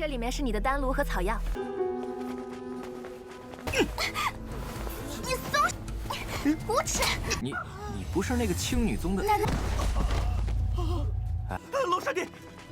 这里面是你的丹炉和草药。你松手！无耻！你不是那个青女宗的？那个龙师弟，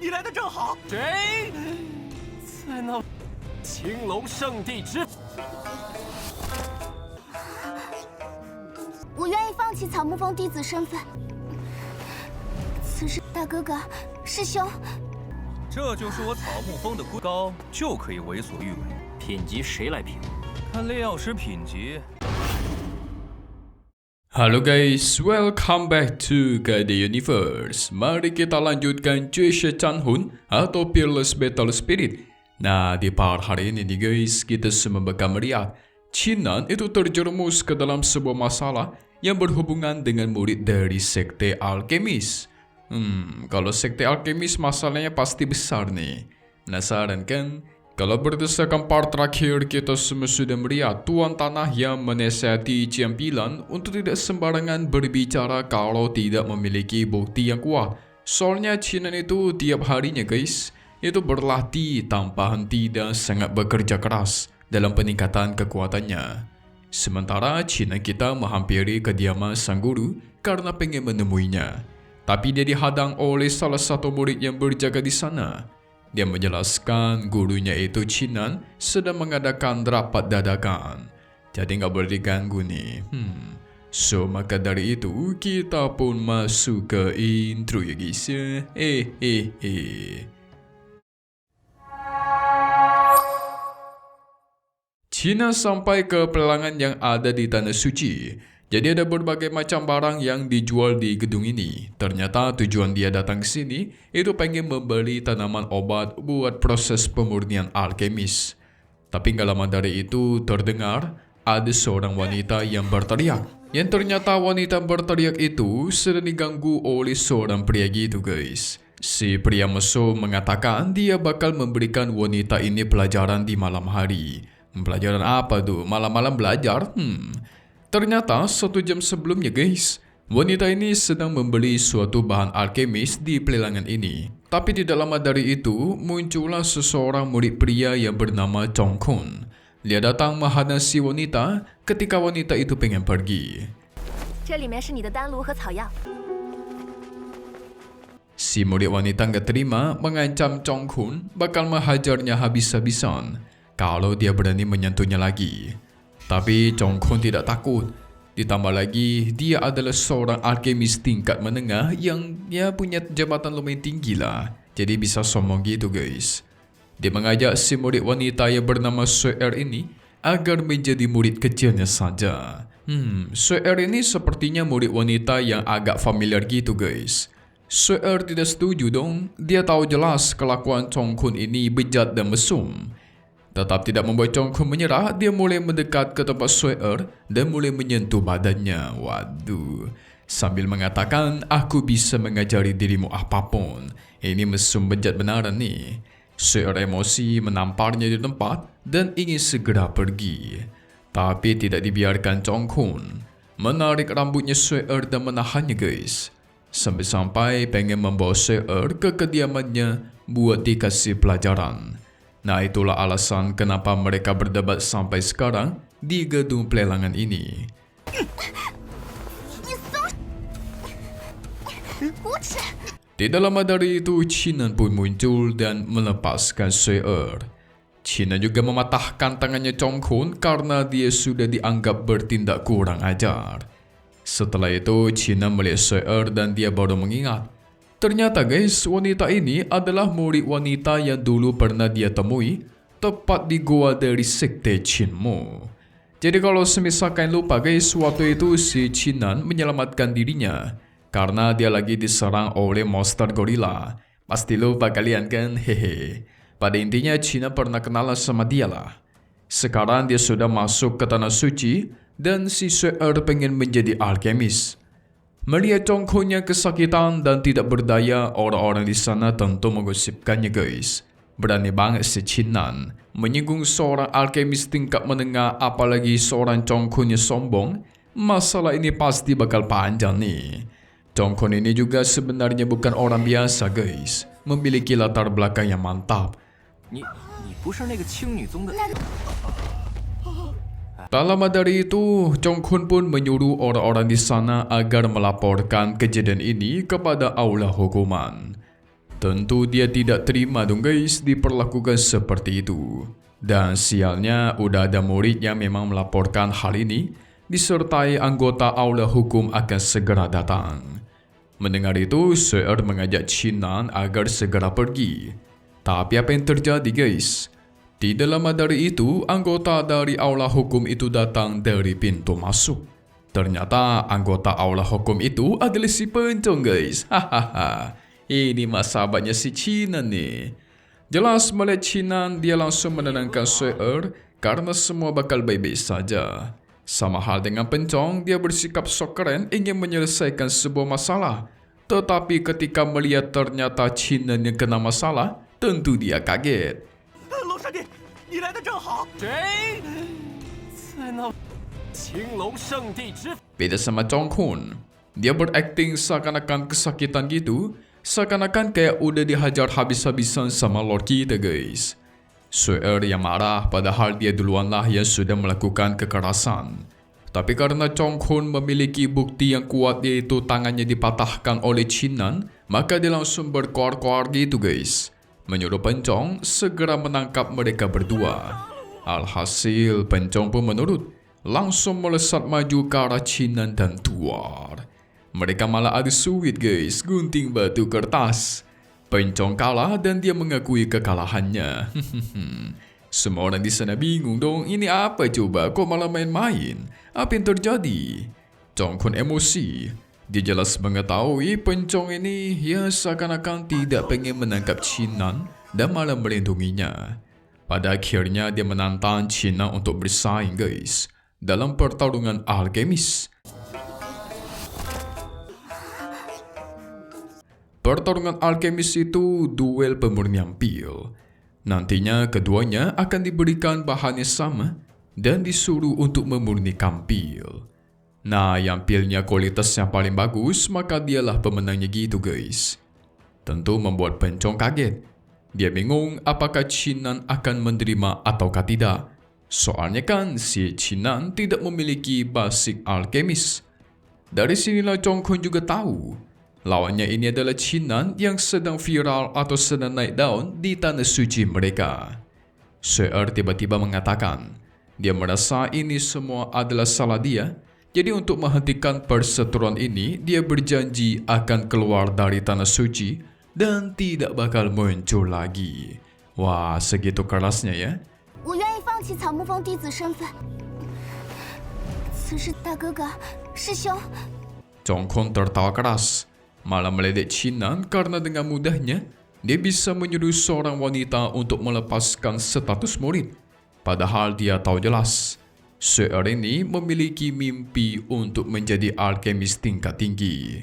你来的正好。谁在那青龙圣地之？我愿意放弃草木峰弟子身份。此事，大哥哥，师兄，这就是我草木峰的孤高，就可以为所欲为。品级谁来评？看炼药师品级。Halo guys, welcome back to Guide Universe. Mari kita lanjutkan Juesha Chanhun atau Peerless Battle Spirit. Nah, di part hari ini nih guys, kita semua bakal melihat Qinan itu terjerumus ke dalam sebuah masalah yang berhubungan dengan murid dari Sekte Alkemis. Kalau Sekte Alkemis masalahnya pasti besar nih. Penasaran kan? Kalau berdasarkan part terakhir, kita semua sudah melihat Tuan Tanah yang menasihati Ciampilan untuk tidak sembarangan berbicara kalau tidak memiliki bukti yang kuat. Soalnya Qinan itu tiap harinya guys, itu berlatih tanpa henti dan sangat bekerja keras dalam peningkatan kekuatannya. Sementara Qinan kita menghampiri kediaman sang guru karena pengen menemuinya. Tapi dia dihadang oleh salah satu murid yang berjaga di sana. Dia menjelaskan gurunya itu Qinan sedang mengadakan rapat dadakan. Jadi nggak boleh diganggu nih. So maka dari itu kita pun masuk ke intro ya guys ya. Qinan sampai ke pelelangan yang ada di Tanah Suci. Jadi ada berbagai macam barang yang dijual di gedung ini. Ternyata tujuan dia datang ke sini itu pengen membeli tanaman obat buat proses pemurnian alkemis. Tapi nggak lama dari itu terdengar ada seorang wanita yang berteriak. Yang ternyata wanita berteriak itu sedang diganggu oleh seorang pria gitu guys. Si pria mesum mengatakan dia bakal memberikan wanita ini pelajaran di malam hari. Pelajaran apa tuh? Malam-malam belajar? Ternyata 1 jam sebelumnya guys, wanita ini sedang membeli suatu bahan alkemis di pelelangan ini. Tapi tidak lama dari itu, muncullah seseorang murid pria yang bernama Chongkun. Dia datang menghadang si wanita ketika wanita itu pengen pergi. 这里面是你的丹炉和草药。 Si murid wanita nggak terima mengancam Chongkun bakal menghajarnya habis-habisan kalau dia berani menyentuhnya lagi. Tapi Chongkun tidak takut. Ditambah lagi, dia adalah seorang alkemis tingkat menengah yang punya jabatan lumayan tinggi lah. Jadi bisa sombong gitu guys. Dia mengajak si murid wanita yang bernama Suer ini agar menjadi murid kecilnya saja. Suer ini sepertinya murid wanita yang agak familiar gitu guys. Suer tidak setuju dong. Dia tahu jelas kelakuan Chongkun ini bejat dan mesum. Tetap tidak membuat Chongkun menyerah, dia mulai mendekat ke tempat Suer dan mulai menyentuh badannya. Waduh, sambil mengatakan, aku bisa mengajari dirimu apapun. Ini mesum bejat benaran nih. Suer emosi menamparnya di tempat dan ingin segera pergi. Tapi tidak dibiarkan Chongkun menarik rambutnya Suer dan menahannya guys. Sampai-sampai pengen membawa Suer ke kediamannya buat dikasih pelajaran. Nah itulah alasan kenapa mereka berdebat sampai sekarang di gedung pelelangan ini. Tidak lama dari itu Qinan pun muncul dan melepaskan Suer. Qinan juga mematahkan tangannya Chongkun karena dia sudah dianggap bertindak kurang ajar. Setelah itu Qinan melihat Suer dan dia baru mengingat. Ternyata guys, wanita ini adalah murid wanita yang dulu pernah dia temui tepat di goa dari Sekte Qinmu. Jadi kalau semisalkan lupa guys, waktu itu si Qinan menyelamatkan dirinya karena dia lagi diserang oleh monster gorila. Pasti lupa kalian kan? Hehe. Pada intinya Qinan pernah kenalan sama dia lah. Sekarang dia sudah masuk ke Tanah Suci dan si Suer pengen menjadi alkemis. Melihat Chongkun yang kesakitan dan tidak berdaya, orang-orang di sana tentu menggosipkannya guys. Berani banget si Qinan menyinggung seorang alkemis tingkat menengah, apalagi seorang Chongkun yang sombong. Masalah ini pasti bakal panjang nih. Chongkun ini juga sebenarnya bukan orang biasa guys. Memiliki latar belakang yang mantap. 你不是那个青女宗的？ Tak lama dari itu, Chong Khun pun menyuruh orang-orang di sana agar melaporkan kejadian ini kepada aula hukuman. Tentu dia tidak terima dong guys diperlakukan seperti itu. Dan sialnya udah ada murid yang memang melaporkan hal ini, disertai anggota aula hukum akan segera datang. Mendengar itu, Seer mengajak Chinan agar segera pergi. Tapi apa yang terjadi guys? Tidak lama dari itu, anggota dari aula hukum itu datang dari pintu masuk. Ternyata anggota aula hukum itu adalah si Pencong guys. Hahaha. Ini mas sahabatnya si Chinan nih. Jelas melihat Chinan, dia langsung menenangkan Seer karena semua bakal baik-baik saja. Sama hal dengan Pencong, dia bersikap sok keren ingin menyelesaikan sebuah masalah. Tetapi ketika melihat ternyata Chinan yang kena masalah, tentu dia kaget. 龙师弟，你来的正好。谁？在那青龙圣地之 Beda sama Chong Khun, dia berakting seakan-akan kesakitan gitu, seakan-akan kayak udah dihajar habis-habisan sama Lord kita guys. Seer yang marah padahal dia duluanlah yang sudah melakukan kekerasan. Tapi karena Chong Khun memiliki bukti yang kuat yaitu tangannya dipatahkan oleh Chinan, maka dia langsung berkoar-koar gitu guys. Menyuruh Pencong segera menangkap mereka berdua. Alhasil Pencong pun menurut, langsung melesat maju ke arah Chinan dan Tuar. Mereka malah adu suit guys, gunting batu kertas. Pencong kalah dan dia mengakui kekalahannya. Semua orang di sana bingung dong, ini apa coba, kok malah main-main? Apa yang terjadi? Chong Khun emosi. Dia jelas mengetahui Pencong ini ya seakan-akan tidak pengen menangkap Chinan dan malah melindunginya. Pada akhirnya dia menantang Chinan untuk bersaing guys dalam pertarungan alkemis. Pertarungan alkemis itu duel pemurnian pil. Nantinya keduanya akan diberikan bahan yang sama dan disuruh untuk memurnikan pil. Nah, yang pilnya kualitas yang paling bagus, maka dialah pemenangnya gitu guys. Tentu membuat Pencong kaget. Dia bingung apakah Chinan akan menerima ataukah tidak. Soalnya kan si Chinan tidak memiliki basic alkemis. Dari sinilah Chong Khun juga tahu lawannya ini adalah Chinan yang sedang viral atau sedang naik daun di tanah suci mereka. Seer tiba-tiba mengatakan dia merasa ini semua adalah salah dia. Jadi untuk menghentikan perseteruan ini, dia berjanji akan keluar dari tanah suci dan tidak bakal muncul lagi. Wah, segitu kerasnya ya. 我愿意放弃草木峰弟子身份。此事，大哥哥，师兄。 Chong Khun tertawa keras, malah meledek Chinan karena dengan mudahnya dia bisa menyuruh seorang wanita untuk melepaskan status murid. Padahal dia tahu jelas Seer ini memiliki mimpi untuk menjadi alkemis tingkat tinggi.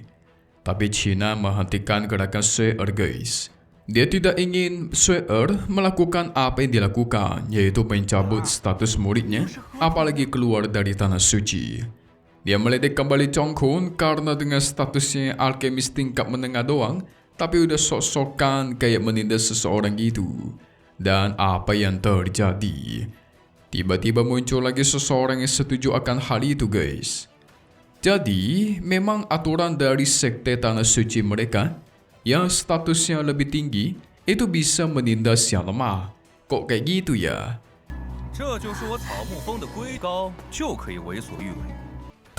Tapi Chinan menghentikan gerakan Seer guys. Dia tidak ingin Seer melakukan apa yang dilakukan, yaitu mencabut status muridnya, apalagi keluar dari tanah suci. Dia meledek kembali Chong Khun karena dengan statusnya alkemis tingkat menengah doang, tapi udah sok-sokan kayak menindas seseorang gitu. Dan apa yang terjadi? Tiba-tiba muncul lagi seseorang yang setuju akan hal itu guys. Jadi, memang aturan dari sekte tanah suci mereka yang statusnya lebih tinggi itu bisa menindas yang lemah. Kok kayak gitu ya? 这就是我草木峰的规高就可以为所欲为。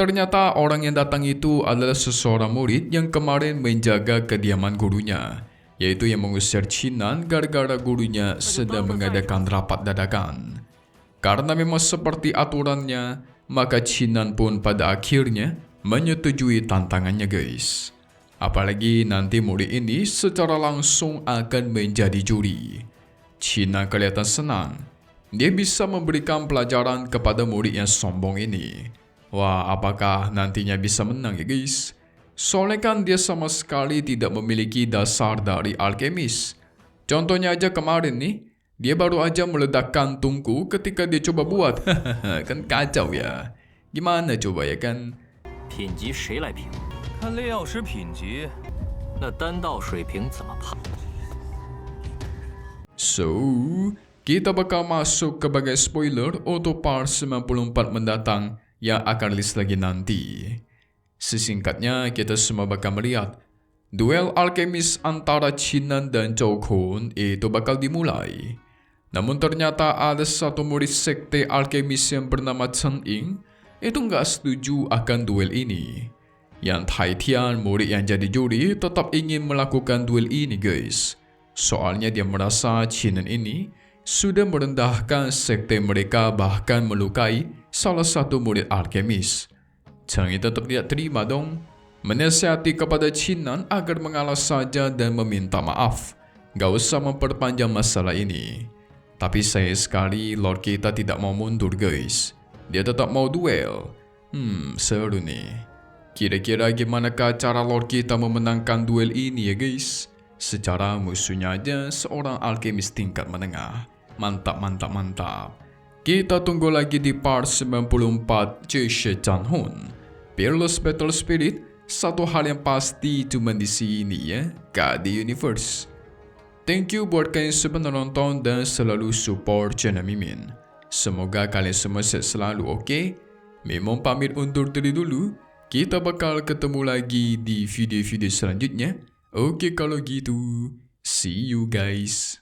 Ternyata orang yang datang itu adalah seseorang murid yang kemarin menjaga kediaman gurunya, yaitu yang mengusir Chinan gara-gara gurunya sedang mengadakan rapat dadakan. Karena memang seperti aturannya, maka Chinan pun pada akhirnya menyetujui tantangannya guys. Apalagi nanti murid ini secara langsung akan menjadi juri. Chinan kelihatan senang. Dia bisa memberikan pelajaran kepada murid yang sombong ini. Wah, apakah nantinya bisa menang ya guys? Soalnya kan dia sama sekali tidak memiliki dasar dari alkemis. Contohnya aja kemarin nih, dia baru aja meledakkan tungku ketika dia coba buat. Kan kacau ya. Gimana coba ya kan? 品级谁来评？看炼药师品级，那丹道水平怎么判？ So, kita bakal masuk ke bagai spoiler untuk part 94 mendatang yang akan rilis lagi nanti. Sesingkatnya, kita semua bakal melihat duel alkemis antara Qinan dan Zhou Kun itu bakal dimulai. Namun ternyata ada satu murid sekte alkemis yang bernama Chen Ying itu nggak setuju akan duel ini. Yang Tai Tian, murid yang jadi juri, tetap ingin melakukan duel ini guys. Soalnya dia merasa Qinan ini sudah merendahkan sekte mereka bahkan melukai salah satu murid alkemis. Chen Ying tetap tidak terima dong. Menasihati kepada Qinan agar mengalah saja dan meminta maaf. Gak usah memperpanjang masalah ini. Tapi sayang sekali Lord kita tidak mau mundur guys. Dia tetap mau duel. Seru nih. Kira-kira gimanakah cara Lord kita memenangkan duel ini ya guys? Secara musuhnya aja seorang alkemis tingkat menengah. Mantap. Kita tunggu lagi di part 94 Zhe Chanhun. Peerless Battle Spirit, satu hal yang pasti cuma di sini ya, KD Universe. Thank you buat kalian semua nonton dan selalu support channel Mimin. Semoga kalian semua sehat selalu, oke? Mimin pamit undur diri dulu. Kita bakal ketemu lagi di video-video selanjutnya. Oke kalau gitu, see you guys.